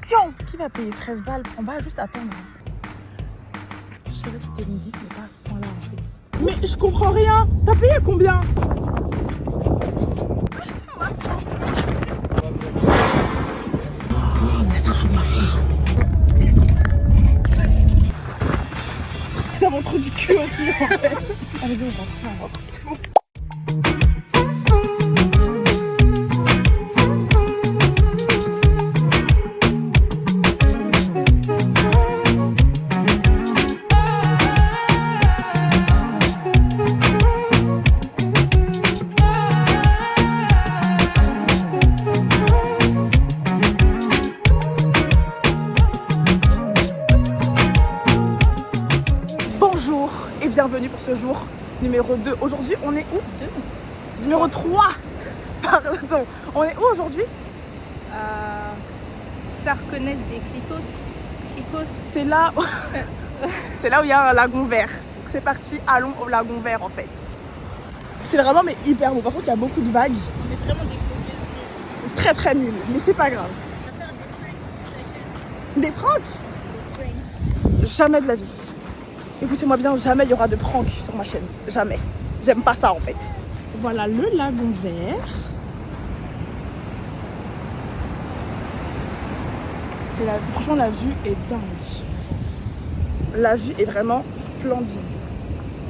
Action! Qui va payer 13 balles? On va juste attendre. Je savais que t'étais une geek, mais pas à ce point-là en fait. Mais je comprends rien! T'as payé combien? C'est trop ça mon trou du cul aussi en fait. Allez, viens, on rentre, c'est bon. Bonjour et bienvenue pour ce jour numéro 2. Aujourd'hui, on est où? Numéro 3. Pardon. On est où aujourd'hui? Charconès des Clicos. C'est là où... c'est là où il y a un lagon vert. Donc c'est parti, allons au lagon vert en fait. C'est vraiment mais hyper beau. Par contre, il y a beaucoup de vagues. C'est vraiment des mauvaises. Très très nul, mais c'est pas grave. On va faire Des pranks? Jamais de la vie. Écoutez-moi bien, jamais il y aura de prank sur ma chaîne. Jamais. J'aime pas ça en fait. Voilà le lagon vert. Franchement, la vue est dingue. La vue est vraiment splendide.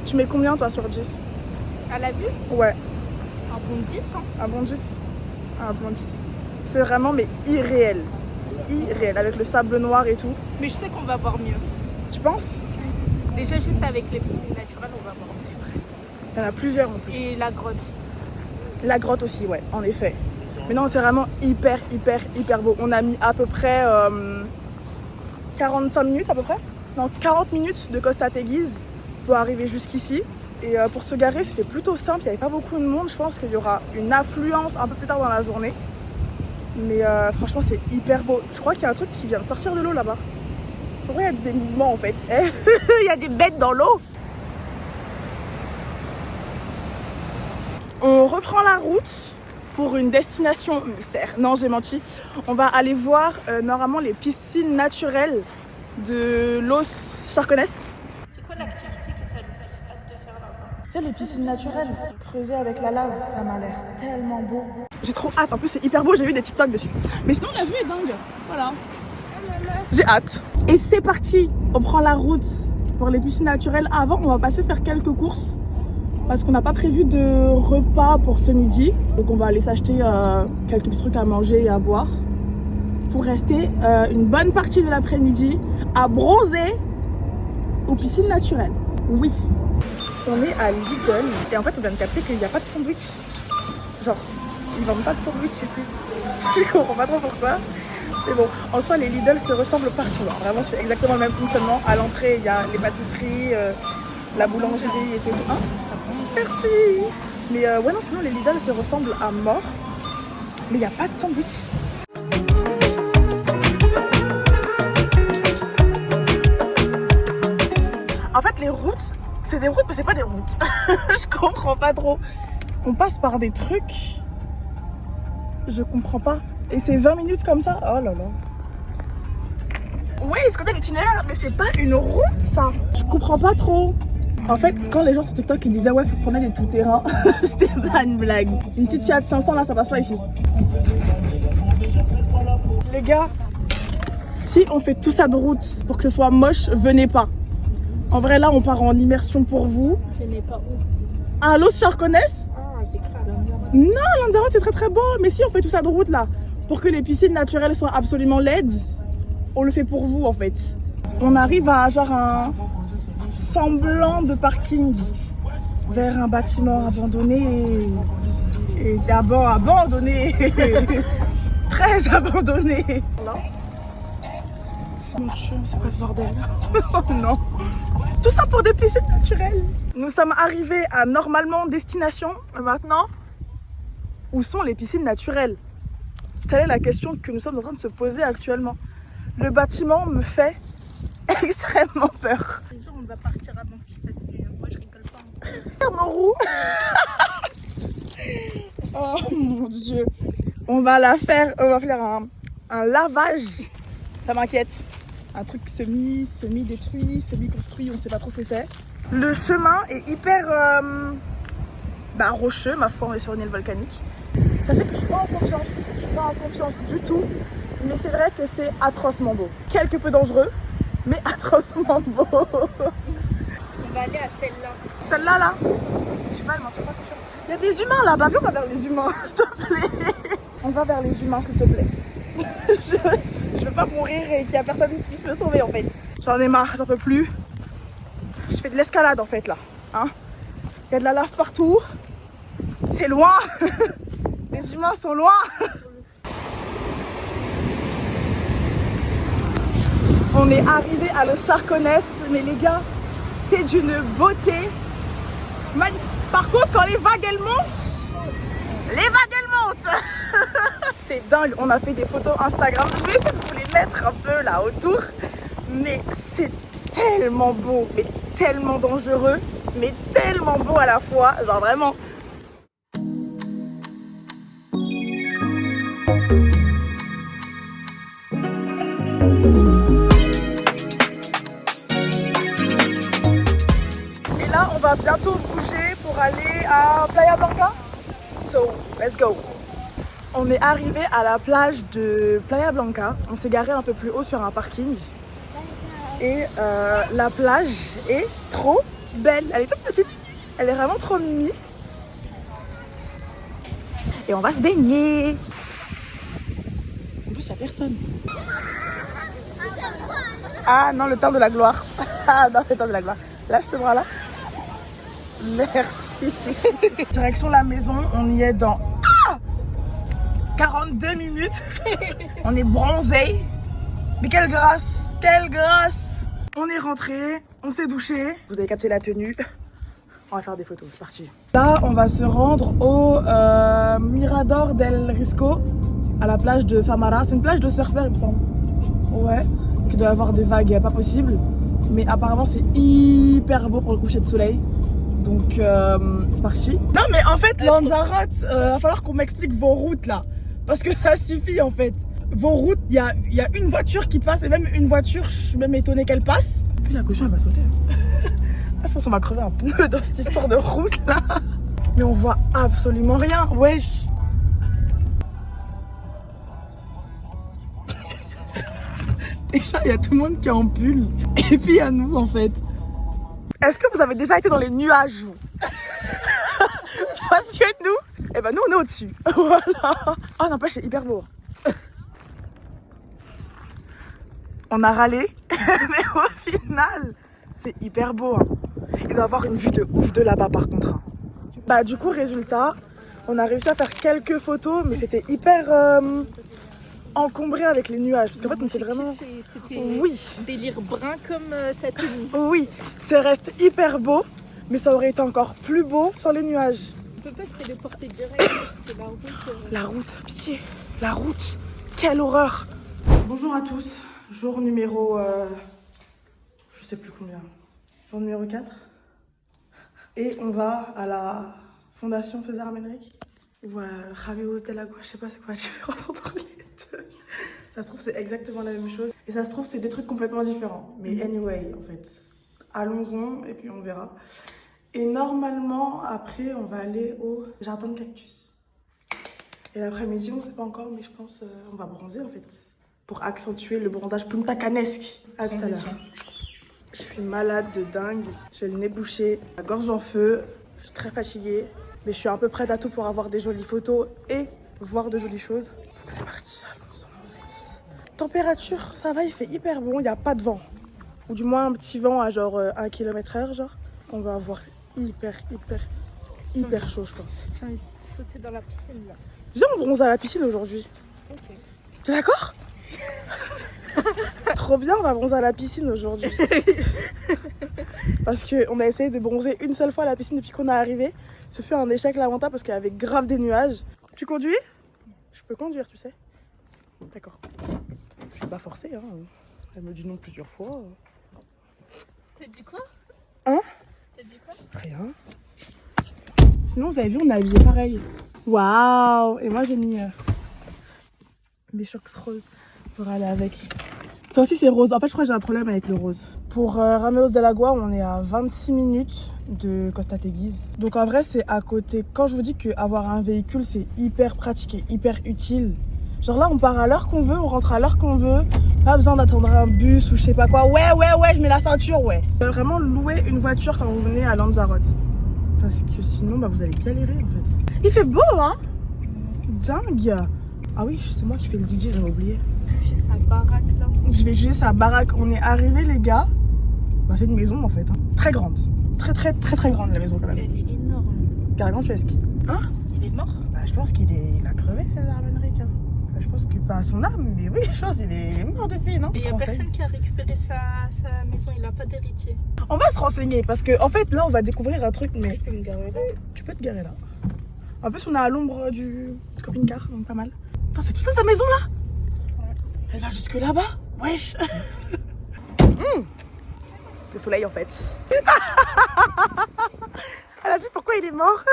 Tu mets combien toi sur 10? À la vue, Ouais, un bon 10. Hein. un bon 10. Un bon 10. C'est vraiment mais irréel. Irréel, avec le sable noir et tout. Mais je sais qu'on va voir mieux. Tu penses? Déjà, juste avec les piscines naturelles, on va voir. C'est vrai. Il y en a plusieurs en plus. Et la grotte. La grotte aussi, ouais, en effet. Mais non, c'est vraiment hyper beau. On a mis à peu près 45 minutes à peu près. Non, 40 minutes de Costa Teguise pour arriver jusqu'ici. Et pour se garer, c'était plutôt simple. Il n'y avait pas beaucoup de monde. Je pense qu'il y aura une affluence un peu plus tard dans la journée. Mais franchement, c'est hyper beau. Je crois qu'il y a un truc qui vient de sortir de l'eau là-bas. Pourquoi il y a des mouvements en fait? Il y a des bêtes dans l'eau. On reprend la route pour une destination mystère. Non, j'ai menti. On va aller voir normalement les piscines naturelles de Los Charconès. C'est quoi l'activité que ça nous fasse de faire là-bas? Tu sais, les piscines naturelles, creusées avec la lave, ça m'a l'air tellement beau. J'ai trop hâte, en plus c'est hyper beau, j'ai vu des TikTok dessus. Mais sinon la vue est dingue, voilà. J'ai hâte. Et c'est parti, on prend la route pour les piscines naturelles. Avant, on va passer faire quelques courses parce qu'on n'a pas prévu de repas pour ce midi. Donc on va aller s'acheter quelques petits trucs à manger et à boire pour rester une bonne partie de l'après-midi à bronzer aux piscines naturelles. Oui. On est à Lidl et en fait on vient de capter qu'il n'y a pas de sandwich. Genre, ils vendent pas de sandwich ici. Je comprends pas trop pourquoi. Mais bon, en soi les Lidl se ressemblent partout. Hein. Vraiment c'est exactement le même fonctionnement. À l'entrée il y a les pâtisseries, la boulangerie et tout. Hein, merci. Mais ouais non, sinon les Lidl se ressemblent à mort. Mais il n'y a pas de sandwich. En fait les routes, c'est des routes mais c'est pas des routes. Je comprends pas trop. On passe par des trucs. Je comprends pas. Et c'est 20 minutes comme ça. Oh là là. Oui, je connais l'itinéraire, mais c'est pas une route ça. Je comprends pas trop. En fait, quand les gens sur TikTok ils disaient ouais, faut prendre des tout-terrain, c'était pas une blague. Une petite Fiat 500 là, ça passe pas ici. Les gars, si on fait tout ça de route pour que ce soit moche, venez pas. En vrai, là, on part en immersion pour vous. Je n'ai pas où. À Los Charconès. Ah, c'est grave. Non, Lanzarote c'est très beau. Mais si on fait tout ça de route là, pour que les piscines naturelles soient absolument laides, on le fait pour vous en fait. On arrive à genre un semblant de parking vers un bâtiment abandonné. Et d'abord abandonné. Très abandonné. Là. Mon Dieu, mais c'est quoi ce bordel? Oh non. Tout ça pour des piscines naturelles. Nous sommes arrivés à normalement destination. Maintenant, où sont les piscines naturelles? Telle est la question que nous sommes en train de se poser actuellement. Le bâtiment me fait extrêmement peur. Les jours, on va partir avant qu'il fasse nuit. Moi, je rigole pas. Regarde nos roues. Oh mon Dieu. On va faire un lavage Ça m'inquiète. Un truc semi-détruit, semi-construit, on sait pas trop ce que c'est. Le chemin est hyper rocheux, ma foi, on est sur une île volcanique. Sachez que je suis pas en confiance du tout, mais c'est vrai que c'est atrocement beau. Quelque peu dangereux, mais atrocement beau. On va aller à celle-là. Celle-là, là, je sais pas, elle m'inspire pas confiance. Il y a des humains là-bas, viens, on va vers les humains, s'il te plaît. On va vers les humains, s'il te plaît. Je veux pas mourir et qu'il y a personne qui puisse me sauver en fait. J'en ai marre, j'en peux plus. Je fais de l'escalade en fait là. Hein, il y a de la lave partout. C'est loin. Les humains sont loin. On est arrivé à Los Charcones, mais les gars, c'est d'une beauté magnifique. Par contre, quand les vagues elles montent, c'est dingue. On a fait des photos Instagram. Je vais essayer de vous les mettre un peu là autour, mais c'est tellement beau, mais tellement dangereux, mais tellement beau à la fois. Genre vraiment. On va bientôt bouger pour aller à Playa Blanca. So, let's go. On est arrivé à la plage de Playa Blanca. On s'est garé un peu plus haut sur un parking. Et la plage est trop belle. Elle est toute petite. Elle est vraiment trop mimi. Et on va se baigner. En plus, il n'y a personne. Ah non, le temps de la gloire. Ah non, le temps de la gloire. Lâche ce bras-là. Merci. Direction la maison, on y est dans 42 minutes. On est bronzé. Mais quelle grâce, quelle grâce. On est rentré, on s'est douché. Vous avez capté la tenue. On va faire des photos, c'est parti. Là, on va se rendre au Mirador del Risco, à la plage de Famara. C'est une plage de surfeurs, il me semble. Ouais, il doit y avoir des vagues pas possibles. Mais apparemment, c'est hyper beau pour le coucher de soleil. Donc c'est parti. Non mais en fait Lanzarote, va falloir qu'on m'explique vos routes là. Parce que ça suffit en fait. Vos routes, il y a une voiture qui passe et même une voiture, je suis même étonnée qu'elle passe. Puis la caution elle va sauter. Je pense qu'on va crever un peu dans cette histoire de route là. Mais on voit absolument rien, wesh. Déjà il y a tout le monde qui est en pull. Et puis il y a nous en fait. Est-ce que vous avez déjà été dans les nuages, vous? Parce que nous, eh ben nous on est au-dessus. Voilà. Oh n'empêche, c'est hyper beau. On a râlé, mais au final, c'est hyper beau. Hein. Il doit avoir une vue de ouf de là-bas par contre. Hein. Bah du coup, résultat, on a réussi à faire quelques photos, mais c'était hyper encombré avec les nuages. Parce qu'en fait, on était vraiment... C'était oui. Délire brun comme ça tenue. Oui, ça reste hyper beau, mais ça aurait été encore plus beau sans les nuages. On peut pas se téléporter direct parce que la route... La route, pitié, la route, quelle horreur. Bonjour à tous, jour numéro... je sais plus combien, jour numéro 4. Et on va à la Fondation César Menrique. Voilà, Javios de la Gua, je sais pas c'est quoi la différence entre les deux. Ça se trouve c'est exactement la même chose. Et ça se trouve c'est des trucs complètement différents. Mais anyway, en fait, allons-en et puis on verra. Et normalement, après, on va aller au jardin de cactus. Et l'après-midi, on ne sait pas encore, mais je pense on va bronzer en fait. Pour accentuer le bronzage Punta Canesque. À tout à l'heure. Je suis malade de dingue. J'ai le nez bouché, la gorge en feu. Je suis très fatiguée. Mais je suis un peu prête à tout pour avoir des jolies photos et voir de jolies choses. Donc c'est parti, allons-y en fait. Température, ça va, il fait hyper bon, il n'y a pas de vent. Ou du moins un petit vent à genre 1 km/h genre. On va avoir hyper chaud je pense. J'ai envie de sauter dans la piscine là. Viens on bronze à la piscine aujourd'hui. Ok. T'es d'accord? Trop bien, on va bronzer à la piscine aujourd'hui. Parce qu'on a essayé de bronzer une seule fois à la piscine depuis qu'on est arrivé. Ce fut un échec lamentable parce qu'il y avait grave des nuages. Tu conduis? Je peux conduire, tu sais. D'accord. Je suis pas forcée, hein. Elle me dit non plusieurs fois. T'as dit quoi? Hein? T'as dit quoi? Rien. Sinon, vous avez vu, on est habillés pareil. Waouh! Et moi, j'ai mis mes shorts roses pour aller avec. Ça aussi, c'est rose. En fait, je crois que j'ai un problème avec le rose. Pour Rameos de l'Agua, on est à 26 minutes de Costa Teguise. Donc en vrai, c'est à côté. Quand je vous dis qu'avoir un véhicule, c'est hyper pratique et hyper utile. Genre là, on part à l'heure qu'on veut, on rentre à l'heure qu'on veut. Pas besoin d'attendre un bus ou je sais pas quoi. Ouais, je mets la ceinture, ouais. Vous pouvez vraiment louer une voiture quand vous venez à Lanzarote. Parce que sinon, bah, vous allez galérer en fait. Il fait beau, hein? Dingue. Ah oui, c'est moi qui fais le DJ, j'avais oublié. J'ai sa baraque là. Je vais juger sa baraque. On est arrivés, les gars. Bah, c'est une maison en fait. Hein. Très grande. Très grande la maison quand même. Elle est énorme. Carrément, tu es ski. Hein? Il est mort? Bah, je pense qu'il a crevé, César Benric. Hein. Je pense que pas à son âme, mais oui, je pense qu'il est mort depuis, non? Il n'y a personne qui a récupéré sa maison, il n'a pas d'héritier. On va se renseigner parce que, en fait, là, on va découvrir un truc, mais. Je peux me garer là. Tu peux te garer là. En plus, on est à l'ombre du camping-car, donc pas mal. Putain, c'est tout ça, sa maison là? Ouais. Elle va jusque là-bas? Wesh! Le soleil, en fait. Elle a dit pourquoi il est mort.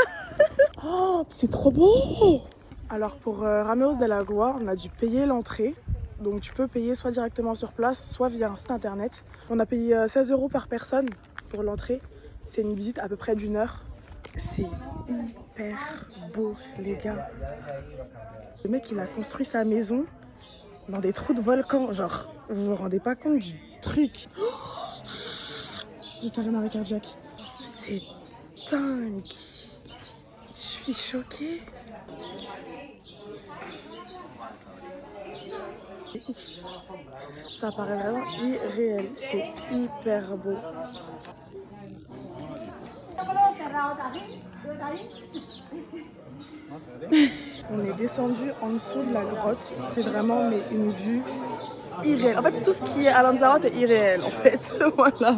Oh, c'est trop beau! Alors pour Rameos de l'Agua, on a dû payer l'entrée. Donc tu peux payer soit directement sur place, soit via un site internet. On a payé 16 € par personne pour l'entrée. C'est une visite à peu près d'1 heure. C'est hyper beau, les gars. Le mec, il a construit sa maison dans des trous de volcan. Genre, vous vous rendez pas compte du truc. J'ai fait un arrêt cardiaque. C'est dingue. Je suis choquée. Ça paraît vraiment irréel, c'est hyper beau. On est descendu en dessous de la grotte, c'est vraiment mais une vue irréelle. En fait, tout ce qui est à Lanzarote est irréel en fait, voilà.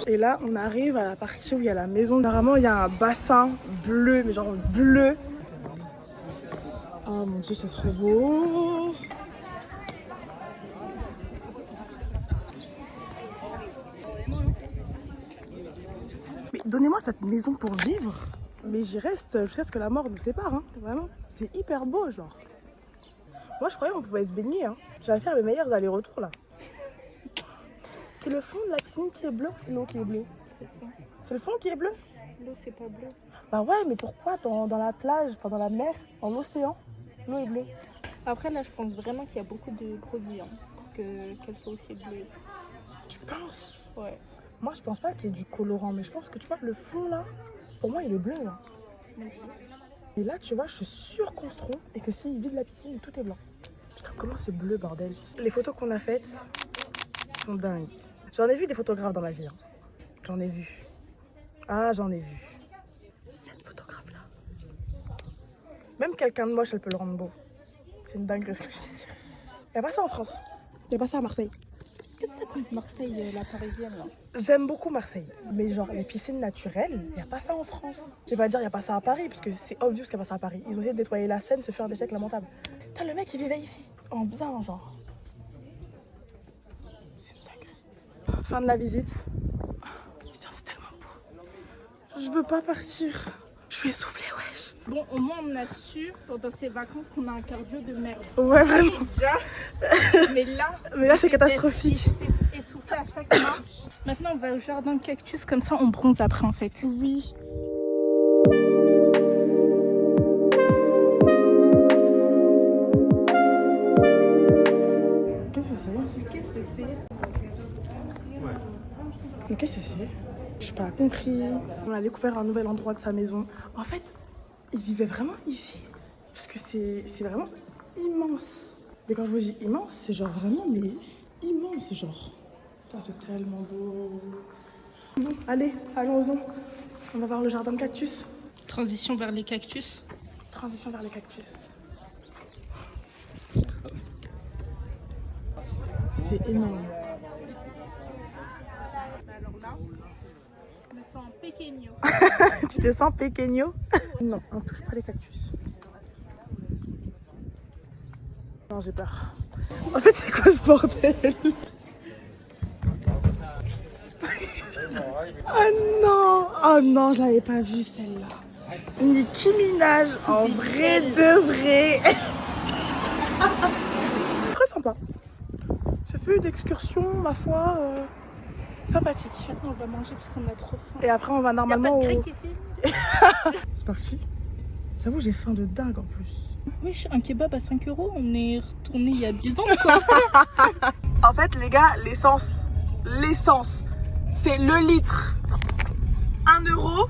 Et là, on arrive à la partie où il y a la maison. Apparemment, il y a un bassin bleu, mais genre bleu. Oh mon dieu, c'est trop beau. Mais donnez-moi cette maison pour vivre. Mais j'y reste jusqu'à ce que la mort nous sépare, hein. Vraiment, c'est hyper beau, genre. Moi, je croyais qu'on pouvait se baigner, hein. J'allais faire mes meilleurs allers-retours, là. C'est le fond de la piscine qui est bleu ou c'est l'eau qui est bleue? C'est le fond qui est bleu? L'eau, c'est pas bleu. Bah ouais, mais pourquoi dans la plage, enfin dans la mer, dans l'océan, l'eau est bleue? Après, là, je pense vraiment qu'il y a beaucoup de produits pour qu'elle soit aussi bleue. Tu penses? Ouais. Moi, je pense pas qu'il y ait du colorant, mais je pense que tu vois, le fond là, pour moi, il est bleu. Là. Moi aussi. Et là, tu vois, je suis sûre qu'on se trompe et que s'il vide la piscine, tout est blanc. Putain, comment c'est bleu, bordel. Les photos qu'on a faites sont dingues. J'en ai vu des photographes dans la vie. Hein. J'en ai vu. Ah, j'en ai vu. Cette photographe-là. Même quelqu'un de moche, elle peut le rendre beau. C'est une dinguerie ce que je vais dire. Il n'y a pas ça en France. Il n'y a pas ça à Marseille. Qu'est-ce que t'as contre Marseille, la parisienne, là? J'aime beaucoup Marseille. Mais genre, les piscines naturelles, il n'y a pas ça en France. Je vais pas dire il n'y a pas ça à Paris, parce que c'est obvious qu'il n'y a pas ça à Paris. Ils ont essayé de nettoyer la Seine, se faire des chèques lamentables. Putain, le mec, il vivait ici. En bien, genre. C'est une dinguerie. Fin de la visite. Putain, c'est tellement beau. Je veux pas partir. Je suis essoufflée, wesh. Bon, au moins, on a su pendant ces vacances qu'on a un cardio de merde. Ouais, vraiment. Déjà. Mais là, c'est catastrophique. C'est essoufflé à chaque marche. Maintenant, on va au jardin de cactus, comme ça, on bronze après, en fait. Oui. Qu'est-ce que c'est? Qu'est-ce que c'est? Mais qu'est-ce que c'est? Je n'ai pas compris. On a découvert un nouvel endroit de sa maison. En fait, il vivait vraiment ici. Parce que c'est vraiment immense. Mais quand je vous dis immense, c'est genre vraiment, mais immense, genre. Putain, c'est tellement beau. Bon, allez, allons-en. On va voir le jardin de cactus. Transition vers les cactus. Transition vers les cactus. C'est énorme. Alors là, je me sens pequeño. Tu te sens pequeño? Non, on touche pas les cactus. Non, j'ai peur. En fait, c'est quoi ce bordel? Oh non! Oh non, je l'avais pas vue celle-là. Nicki Minaj, en vrai de vrai. Très sympa. Ce fut une excursion, ma foi, sympathique. Maintenant, on va manger parce qu'on a trop faim. Et après, on va Y'a pas normalement de au... grec ici? C'est parti. J'avoue, j'ai faim de dingue en plus. Wesh, un kebab à 5 €, on est retourné il y a 10 ans quoi. En fait, les gars, l'essence, c'est le litre. 1 €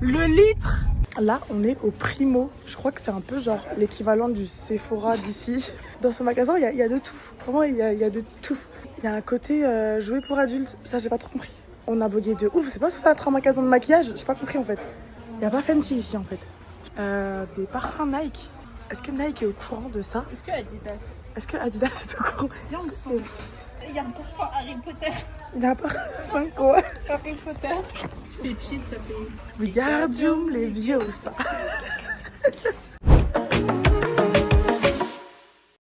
le litre. Là, on est au Primo. Je crois que c'est un peu genre l'équivalent du Sephora d'ici. Dans ce magasin, il y a de tout. Vraiment, il y a de tout. Il y a un côté jouet pour adultes. Ça, j'ai pas trop compris. On a bugué de ouf. C'est pas si ça va être un magasin de maquillage. J'ai pas compris en fait. Il y a pas Fenty ici en fait. Des parfums Nike. Est-ce que Nike est au courant de ça? Est-ce que Adidas? Est-ce que Adidas est au courant? Viens, Est-ce que c'est... Il y a un parfum Harry Potter. Il y a un parfum quoi? Harry Potter. Tu fais cheat, ça fait. Wingardium Leviosa.